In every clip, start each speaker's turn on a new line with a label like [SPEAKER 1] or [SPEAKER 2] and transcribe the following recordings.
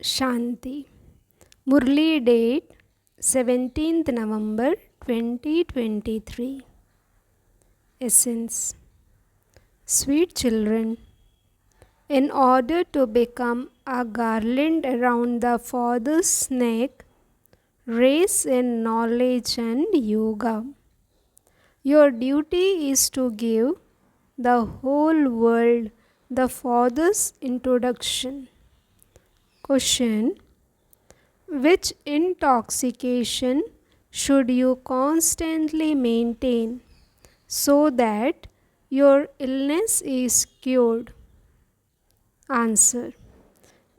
[SPEAKER 1] Shanti. Murli date 17th November 2023. Essence. Sweet children, in order to become a garland around the Father's neck, race in knowledge and yoga. Your duty is to give the whole world the Father's introduction. Question. Which intoxication should you constantly maintain so that your illness is cured? Answer.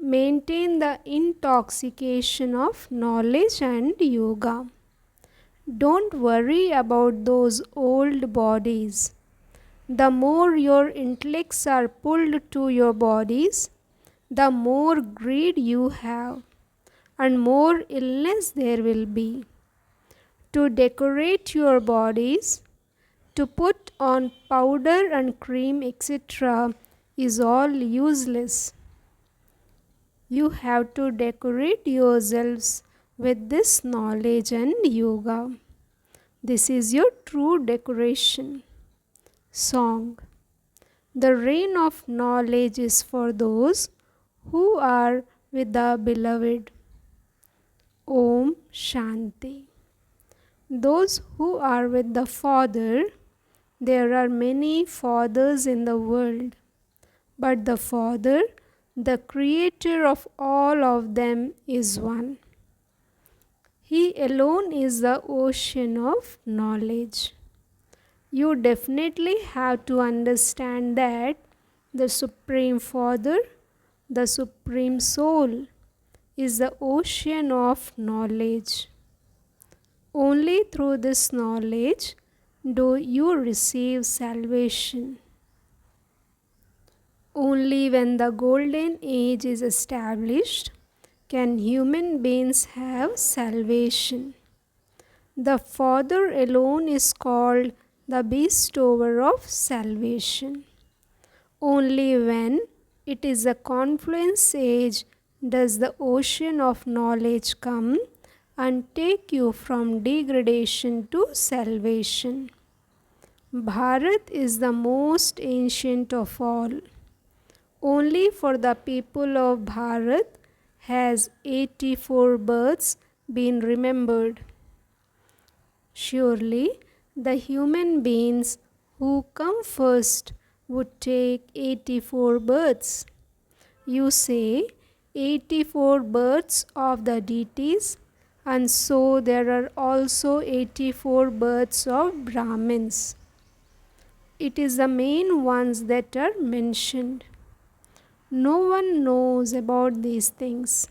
[SPEAKER 1] Maintain the intoxication of knowledge and yoga. Don't worry about those old bodies. The more your intellects are pulled to your bodies, the more greed you have and more illness there will be. To decorate your bodies, to put on powder and cream, etc., is all useless. You have to decorate yourselves with this knowledge and yoga. This is your true decoration. Song. The rain of knowledge is for those who are with the beloved. Om Shanti. Those who are with the Father, there are many fathers in the world, but the Father, the creator of all of them, is one. He alone is the ocean of knowledge. You definitely have to understand that the Supreme Father, the Supreme Soul, is the ocean of knowledge. Only through this knowledge do you receive salvation. Only when the golden age is established can human beings have salvation. The Father alone is called the bestower of salvation. Only when it is a confluence age does the ocean of knowledge come and take you from degradation to salvation. Bharat is the most ancient of all. Only for the people of Bharat has 84 births been remembered. Surely the human beings who come first would take 84 births. You say 84 births of the deities, and so there are also 84 births of Brahmins. It is the main ones that are mentioned. No one knows about these things.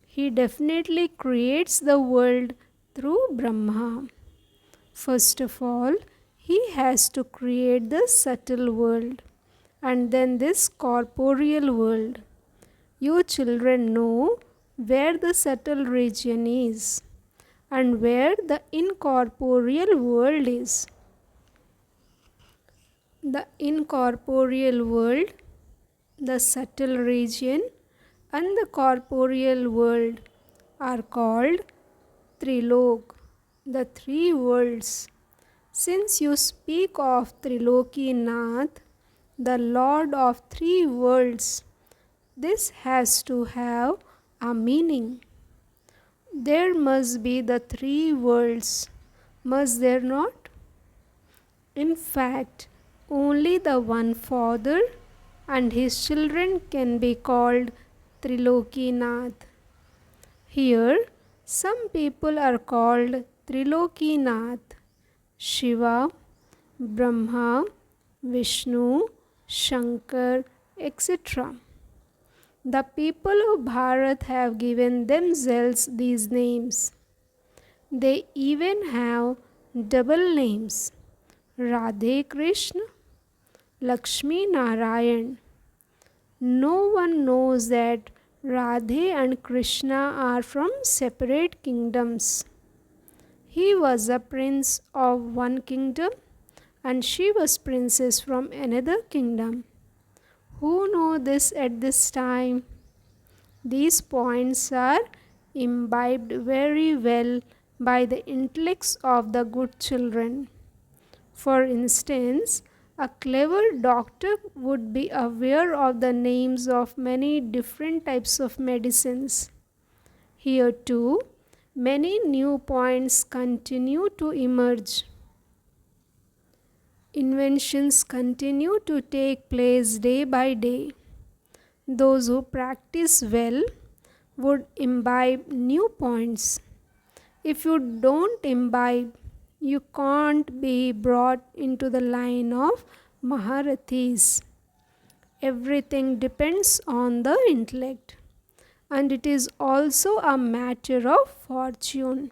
[SPEAKER 1] He definitely creates the world through Brahma. First of all, he has to create the subtle world and then this corporeal world. You children know where the subtle region is and where the incorporeal world is. The incorporeal world, the subtle region, and the corporeal world are called Trilok, the three worlds. Since you speak of Trilokinath, the Lord of three worlds, this has to have a meaning. There must be the three worlds, must there not? In fact, only the one Father and his children can be called Trilokinath. Here, some people are called Trilokinath: Shiva, Brahma, Vishnu, Shankar, etc. The people of Bharat have given themselves these names. They even have double names: Radhe Krishna, Lakshmi Narayan. No one knows that Radhe and Krishna are from separate kingdoms. He was a prince of one kingdom and she was princess from another kingdom. Who know this at this time? These points are imbibed very well by the intellects of the good children. For instance, a clever doctor would be aware of the names of many different types of medicines. Here too, many new points continue to emerge. Inventions continue to take place day by day. Those who practice well would imbibe new points. If you don't imbibe, you can't be brought into the line of Maharathis. Everything depends on the intellect, and it is also a matter of fortune.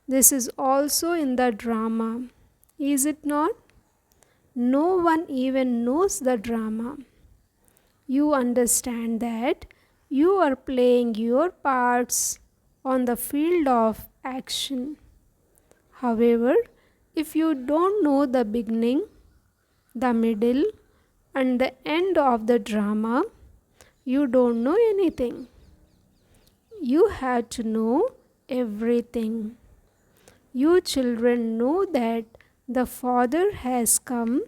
[SPEAKER 1] This is also in the drama, is it not? No one even knows the drama. You understand that you are playing your parts on the field of action. However, if you don't know the beginning, the middle, and the end of the drama, you don't know anything. You have to know everything. You children know that the Father has come,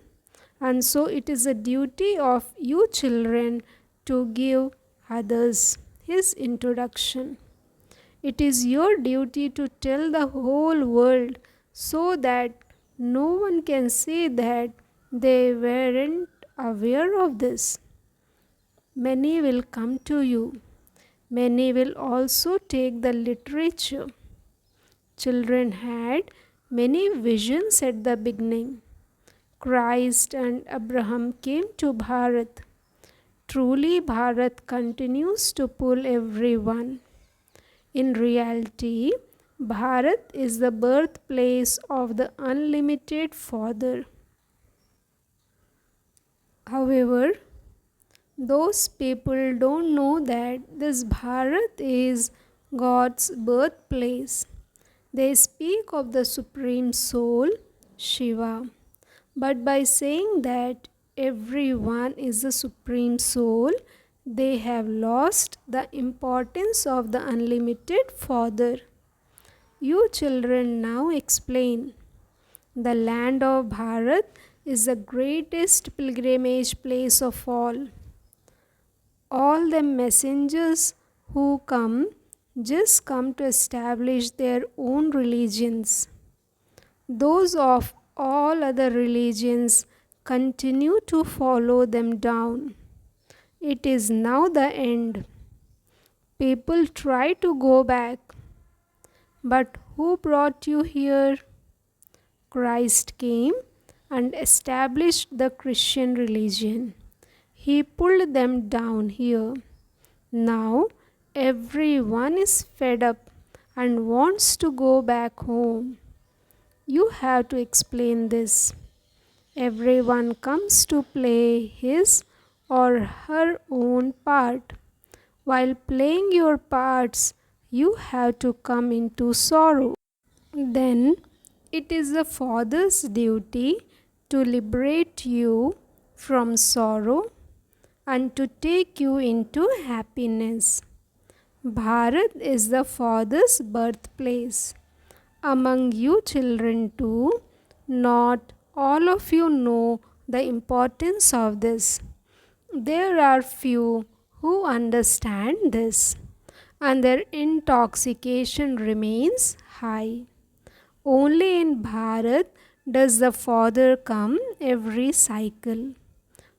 [SPEAKER 1] and so it is a duty of you children to give others his introduction. It is your duty to tell the whole world so that no one can say that they weren't aware of this. Many will come to you. Many will also take the literature. Children had many visions at the beginning. Christ and Abraham came to Bharat. Truly, Bharat continues to pull everyone. In reality, Bharat is the birthplace of the unlimited Father. However, those people don't know that this Bharat is God's birthplace. They speak of the Supreme Soul, Shiva. But by saying that everyone is the Supreme Soul, they have lost the importance of the unlimited Father. You children now explain. The land of Bharat is the greatest pilgrimage place of all. All the messengers who come just come to establish their own religions. Those of all other religions continue to follow them down. It is now the end. People try to go back. But who brought you here? Christ came and established the Christian religion. He pulled them down here. Now everyone is fed up and wants to go back home. You have to explain this. Everyone comes to play his or her own part. While playing your parts, you have to come into sorrow. Then it is the Father's duty to liberate you from sorrow and to take you into happiness. Bharat is the Father's birthplace. Among you children too, not all of you know the importance of this. There are few who understand this, and their intoxication remains high. Only in Bharat does the Father come every cycle.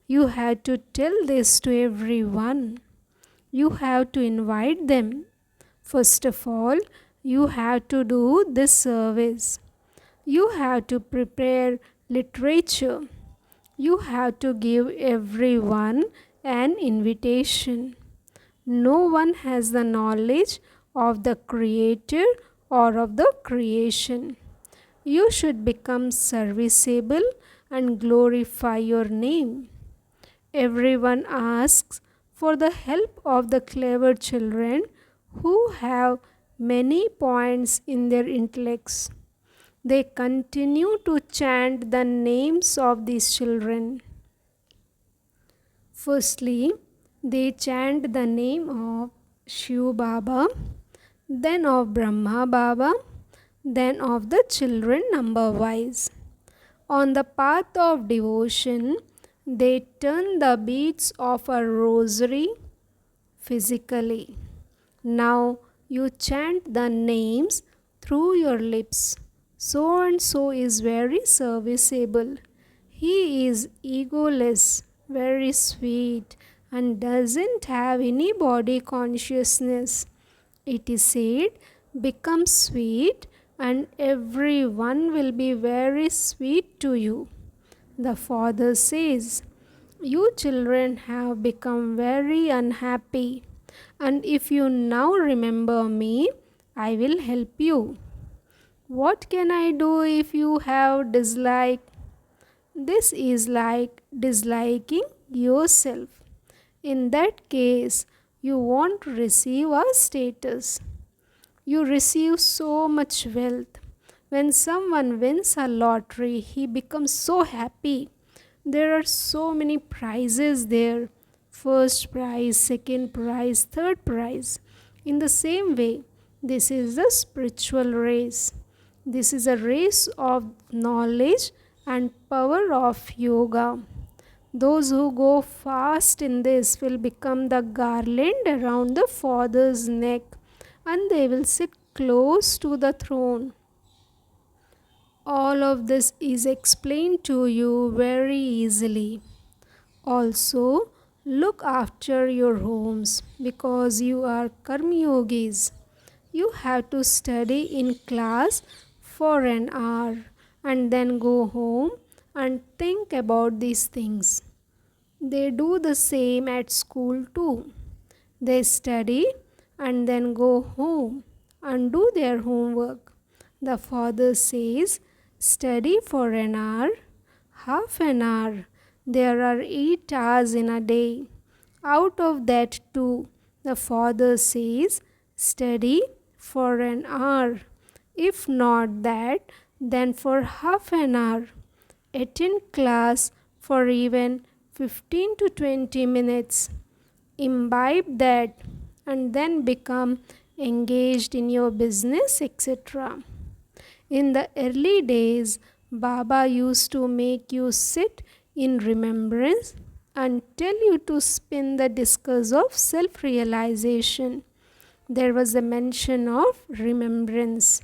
[SPEAKER 1] You have to tell this to everyone. You have to invite them. First of all, you have to do this service. You have to prepare literature. You have to give everyone an invitation. No one has the knowledge of the Creator or of the creation. You should become serviceable and glorify your name. Everyone asks for the help of the clever children who have many points in their intellects. They continue to chant the names of these children. Firstly, they chant the name of Shiv Baba, then of Brahma Baba, then of the children number wise. On the path of devotion, they turn the beads of a rosary physically. Now you chant the names through your lips. So and so is very serviceable. He is egoless, very sweet, and doesn't have any body consciousness. It is said, become sweet, and everyone will be very sweet to you. The father says, you children have become very unhappy, and if you now remember me, I will help you. What can I do if you have dislike? This is like disliking yourself. In that case, you won't receive a status. You receive so much wealth. When someone wins a lottery, he becomes so happy. There are so many prizes there. First prize, second prize, third prize. In the same way, this is the spiritual race. This is a race of knowledge and power of yoga. Those who go fast in this will become the garland around the Father's neck, and they will sit close to the throne. All of this is explained to you very easily. Also, look after your homes because you are Karma Yogis. You have to study in class for an hour and then go home and think about these things. They do the same at school too. They study and then go home and do their homework. The father says, study for an hour, half an hour. There are 8 hours in a day. Out of that too, the father says, study for an hour. If not that, then for half an hour. Attend class for even 15 to 20 minutes. Imbibe that and then become engaged in your business, etc. In the early days, Baba used to make you sit in remembrance and tell you to spin the discus of self-realization. There was a mention of remembrance.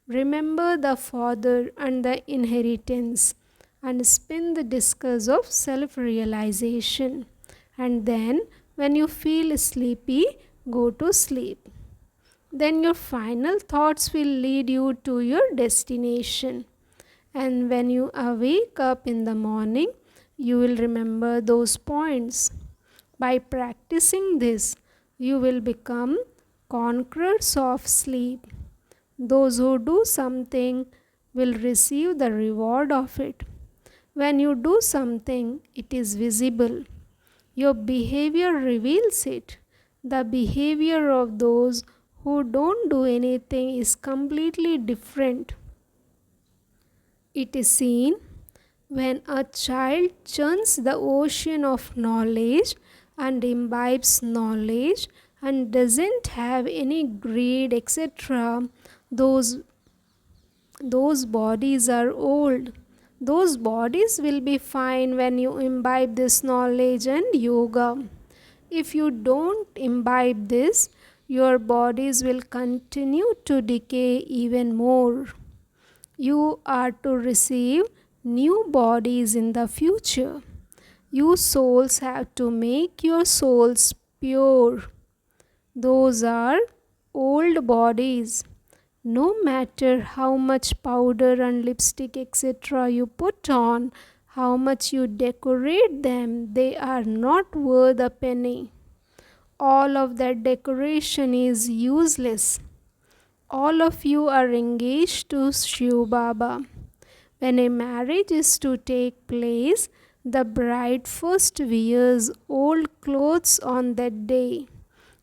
[SPEAKER 1] Remember the father and the inheritance and spin the discus of self-realization. And then when you feel sleepy, go to sleep. Then your final thoughts will lead you to your destination. And when you awake up in the morning, you will remember those points. By practicing this, you will become conquerors of sleep. Those who do something will receive the reward of it. When you do something, it is visible. Your behavior reveals it. The behavior of those who don't do anything is completely different. It is seen when a child churns the ocean of knowledge and imbibes knowledge and doesn't have any greed, etc. Those bodies are old. Those bodies will be fine when you imbibe this knowledge and yoga. If you don't imbibe this, your bodies will continue to decay even more. You are to receive new bodies in the future. You souls have to make your souls pure. Those are old bodies. No matter how much powder and lipstick etc. you put on, how much you decorate them, they are not worth a penny. All of that decoration is useless. All of you are engaged to Shiv Baba. When a marriage is to take place, the bride first wears old clothes on that day.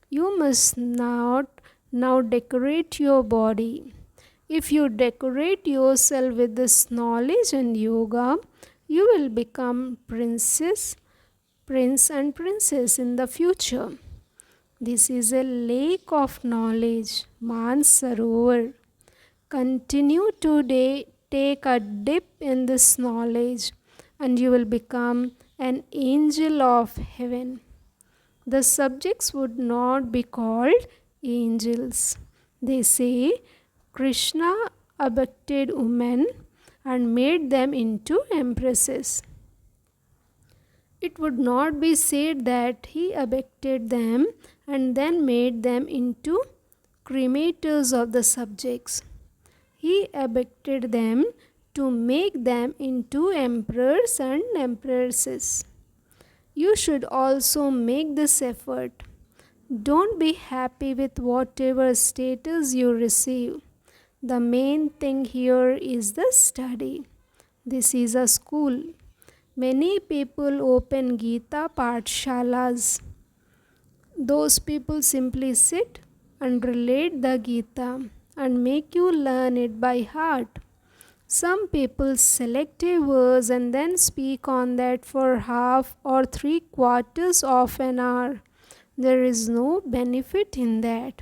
[SPEAKER 1] You must not now decorate your body. If you decorate yourself with this knowledge and yoga, you will become prince and princess in the future. This is a lake of knowledge, Mansarovar. Continue today, take a dip in this knowledge, and you will become an angel of heaven. The subjects would not be called angels. They say Krishna abducted women and made them into empresses. It would not be said that he abducted them and then made them into cremators of the subjects. He abducted them to make them into emperors and empresses. You should also make this effort. Don't be happy with whatever status you receive. The main thing here is the study. This is a school. Many people open Gita Pathshalas. Those people simply sit and relate the Gita and make you learn it by heart. Some people select a verse and then speak on that for half or 3/4 of an hour. There is no benefit in that.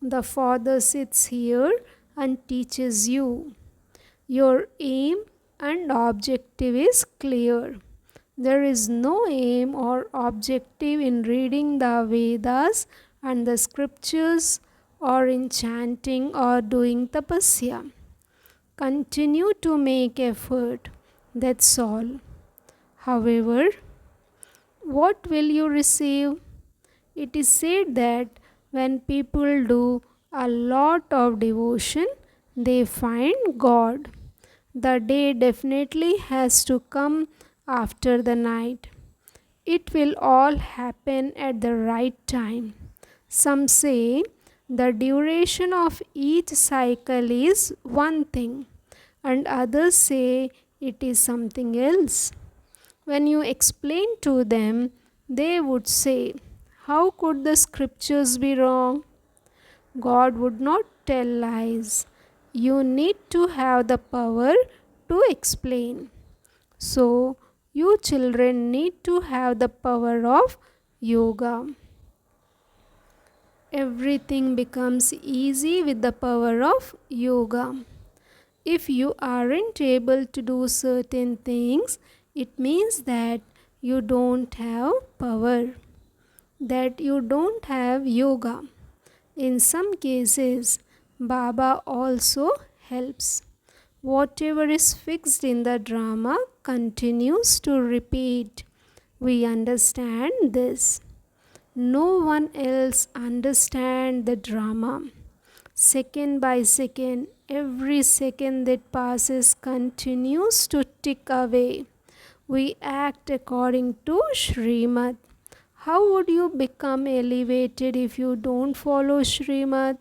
[SPEAKER 1] The Father sits here and teaches you. Your aim and objective is clear. There is no aim or objective in reading the Vedas and the scriptures or in chanting or doing tapasya. Continue to make effort. That's all. However, what will you receive? It is said that when people do a lot of devotion, they find God. The day definitely has to come after the night. It will all happen at the right time. Some say the duration of each cycle is one thing, and others say it is something else. When you explain to them, they would say, "How could the scriptures be wrong?" God would not tell lies. You need to have the power to explain. So, you children need to have the power of yoga. Everything becomes easy with the power of yoga. If you aren't able to do certain things, it means that you don't have power, that you don't have yoga. In some cases, Baba also helps. Whatever is fixed in the drama continues to repeat. We understand this. No one else understands the drama. Second by second, every second that passes continues to tick away. We act according to Srimad. How would you become elevated if you don't follow Srimad?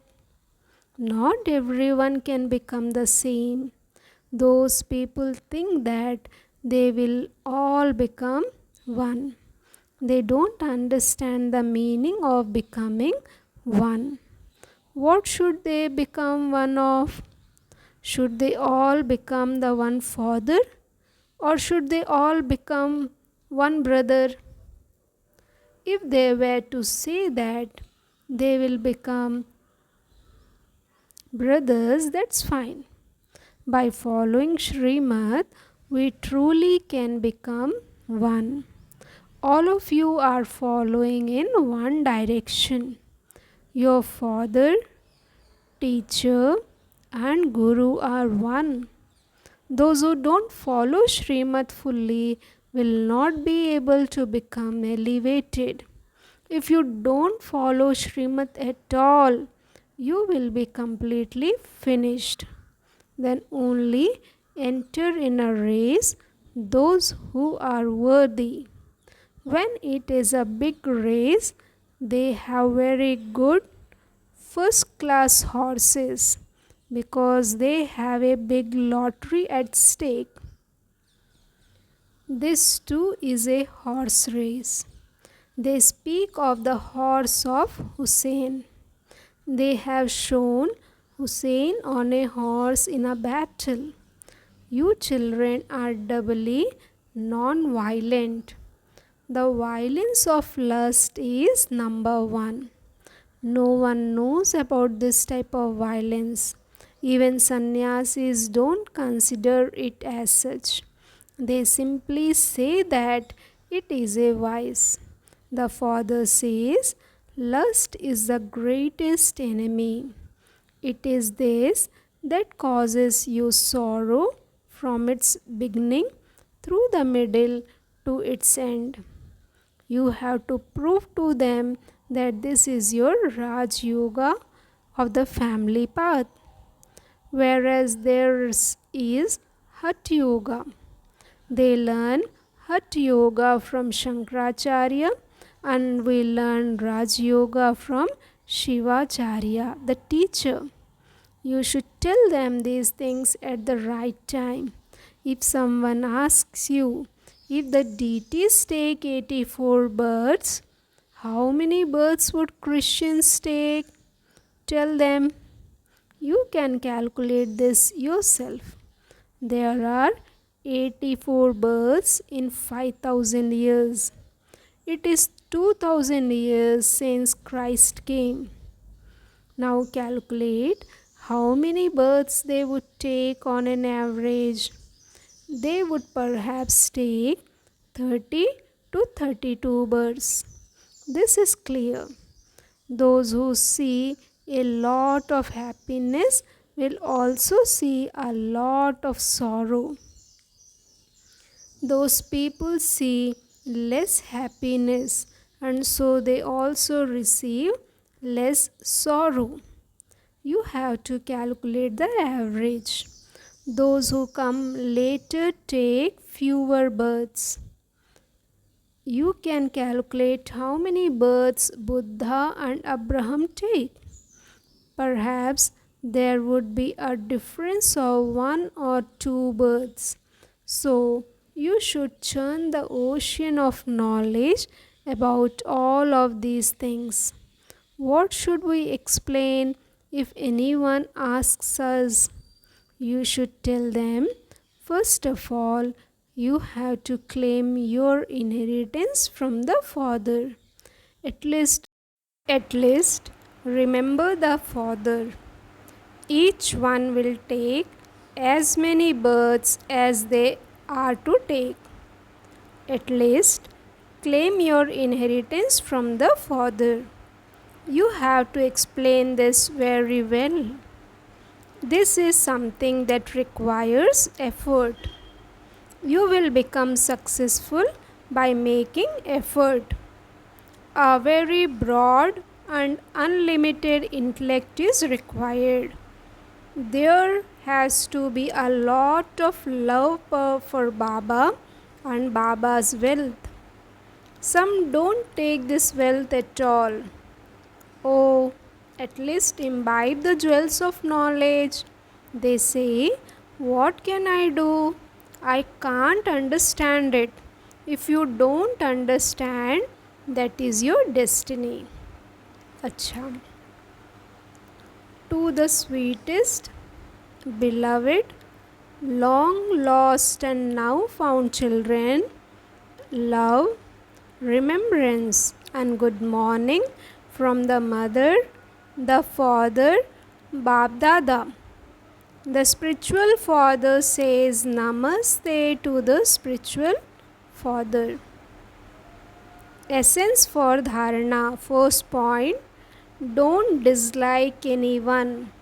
[SPEAKER 1] Not everyone can become the same. Those people think that they will all become one. They don't understand the meaning of becoming one. What should they become one of? Should they all become the one father? Or should they all become one brother? If they were to say that they will become brothers, that's fine. By following Srimad, we truly can become one. All of you are following in one direction. Your father, teacher, and guru are one. Those who don't follow Srimad fully will not be able to become elevated. If you don't follow Srimad at all, you will be completely finished. Then only enter in a race those who are worthy. When it is a big race, they have very good first class horses because they have a big lottery at stake. This too is a horse race. They speak of the horse of Hussein. They have shown Hussein on a horse in a battle. You children are doubly non-violent. The violence of lust is number one. No one knows about this type of violence. Even sannyasis don't consider it as such. They simply say that it is a vice. The father says, lust is the greatest enemy. It is this that causes you sorrow from its beginning through the middle to its end. You have to prove to them that this is your Raj Yoga of the family path, whereas theirs is Hat Yoga. They learn Hat Yoga from Shankaracharya and we learn Raj Yoga from Shivacharya, the teacher. You should tell them these things at the right time. If someone asks you, if the deities take 84 births, how many births would Christians take? Tell them, you can calculate this yourself. There are 84 births in 5000 years. It is 2000 years since Christ came. Now calculate how many births they would take on an average. They would perhaps take 30 to 32 births. This is clear. Those who see a lot of happiness will also see a lot of sorrow. Those people see less happiness and so they also receive less sorrow. You have to calculate the average. Those who come later take fewer births. You can calculate how many births Buddha and Abraham take. Perhaps there would be a difference of 1 or 2 births. So, you should churn the ocean of knowledge about all of these things. What should we explain if anyone asks us? You should tell them, first of all, you have to claim your inheritance from the father. At least remember the father. Each one will take as many births as they are to take. At least claim your inheritance from the father. You have to explain this very well. This is something that requires effort. You will become successful by making effort. A very broad and unlimited intellect is required. There has to be a lot of love for Baba and Baba's wealth. Some don't take this wealth at all. Oh, at least imbibe the jewels of knowledge. They say, what can I do? I can't understand it. If you don't understand, that is your destiny. Acha. To the sweetest, beloved, long lost and now found children, love, remembrance and good morning from the mother, the father, Bab Dada. The spiritual father says Namaste to the spiritual father. Essence for Dharana. First point, don't dislike anyone.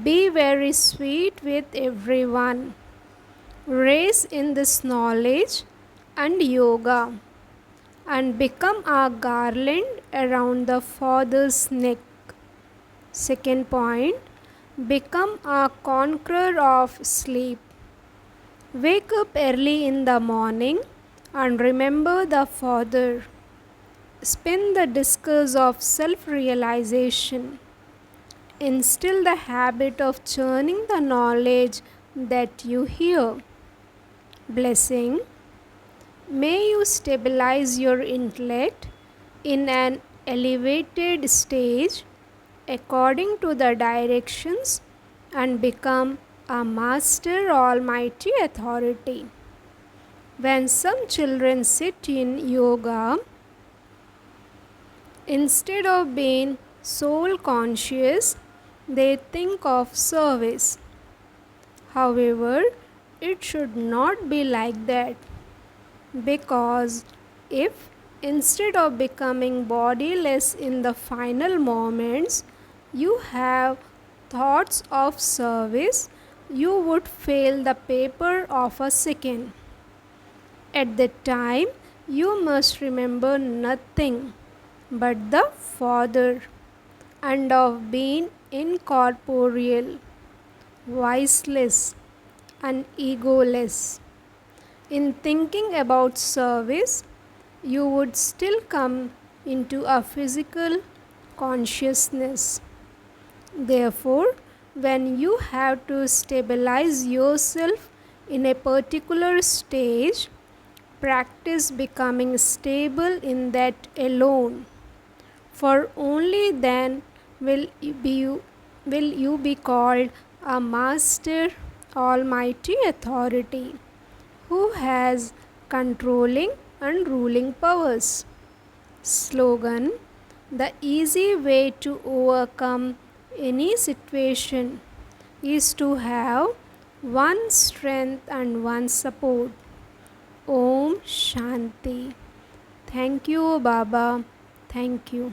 [SPEAKER 1] Be very sweet with everyone. Race in this knowledge and yoga and become a garland around the father's neck. Second point, become a conqueror of sleep. Wake up early in the morning and remember the father. Spin the discus of self-realization. Instill the habit of churning the knowledge that you hear. Blessing. May you stabilize your intellect in an elevated stage according to the directions and become a master almighty authority. When some children sit in yoga, Instead of being soul conscious, they think of service. However, it should not be like that, because if instead of becoming bodiless in the final moments, you have thoughts of service, you would fail the paper of a second. At that time, you must remember nothing but the Father, and of being incorporeal, voiceless, and egoless. In thinking about service, you would still come into a physical consciousness. Therefore, when you have to stabilize yourself in a particular stage, practice becoming stable in that alone. For only then will you be called a master, almighty authority who has controlling and ruling powers. Slogan: the easy way to overcome any situation is to have one strength and one support. Om Shanti. Thank you, Baba. Thank you.